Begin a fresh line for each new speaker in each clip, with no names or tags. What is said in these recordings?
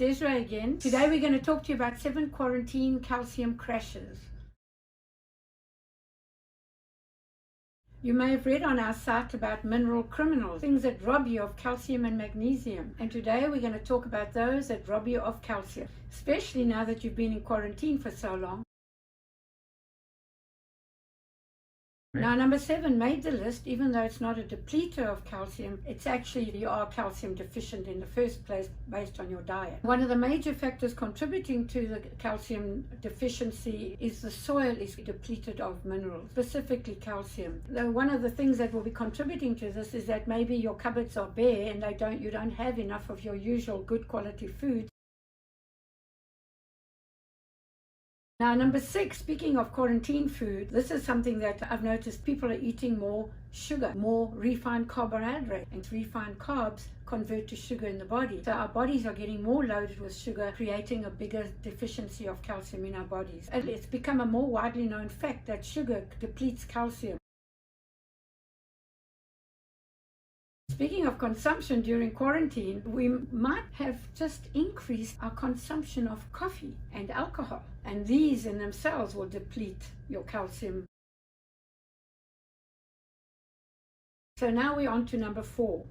Desiree again. Today we're going to talk to you about 7 quarantine calcium crashes. You may have read on our site about mineral criminals, things that rob you of calcium and magnesium. And today we're going to talk about those that rob you of calcium, especially now that you've been in quarantine for so long. Now, number 7 made the list, even though it's not a depleter of calcium. It's actually you are calcium deficient in the first place based on your diet. One of the major factors contributing to the calcium deficiency is the soil is depleted of minerals, specifically calcium. Though one of the things that will be contributing to this is that maybe your cupboards are bare and you don't have enough of your usual good quality foods. Now, number 6, speaking of quarantine food, this is something that I've noticed people are eating more sugar, more refined carbohydrate, and refined carbs convert to sugar in the body. So our bodies are getting more loaded with sugar, creating a bigger deficiency of calcium in our bodies. And it's become a more widely known fact that sugar depletes calcium. Speaking of consumption during quarantine, we might have just increased our consumption of coffee and alcohol, and these in themselves will deplete your calcium. So now we're on to number 4,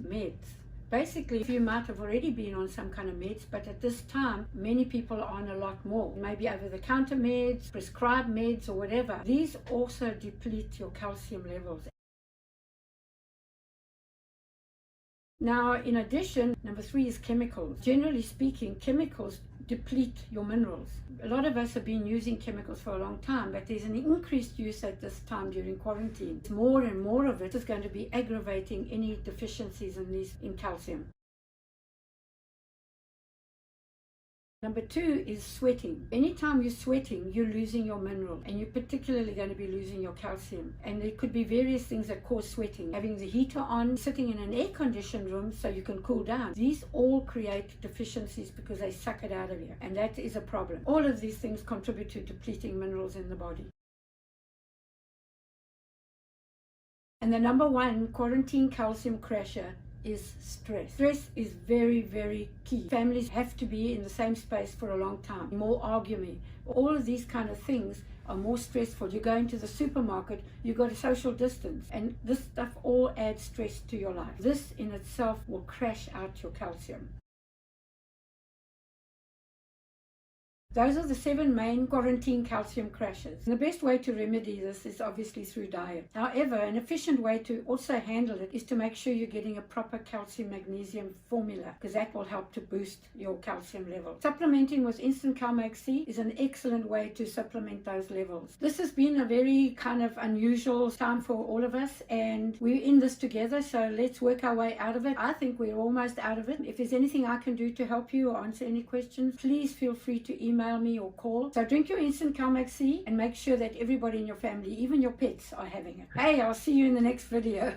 meds. Basically, you might have already been on some kind of meds, but at this time, many people are on a lot more. Maybe over-the-counter meds, prescribed meds, or whatever. These also deplete your calcium levels. Now, in addition, number 3 is chemicals. Generally speaking, chemicals deplete your minerals. A lot of us have been using chemicals for a long time, but there's an increased use at this time during quarantine. More and more of it is going to be aggravating any deficiencies in calcium. Number 2 is sweating. Anytime you're sweating, you're losing your mineral, and you're particularly going to be losing your calcium. And there could be various things that cause sweating. Having the heater on, sitting in an air-conditioned room so you can cool down. These all create deficiencies because they suck it out of you, and that is a problem. All of these things contribute to depleting minerals in the body. And the number 1 quarantine calcium crasher is stress. Stress is very, very key. Families have to be in the same space for a long time. More arguing. All of these kind of things are more stressful. You go into the supermarket, you've got a social distance, and this stuff all adds stress to your life. This in itself will crash out your calcium. Those are the 7 main quarantine calcium crashes. The best way to remedy this is obviously through diet. However, an efficient way to also handle it is to make sure you're getting a proper calcium-magnesium formula, because that will help to boost your calcium levels. Supplementing with instant CalMag-C is an excellent way to supplement those levels. This has been a very kind of unusual time for all of us, and we're in this together, so let's work our way out of it. I think we're almost out of it. If there's anything I can do to help you or answer any questions, please feel free to email me or call. So drink your instant CalMag-C and make sure that everybody in your family, even your pets, are having it. Hey, I'll see you in the next video.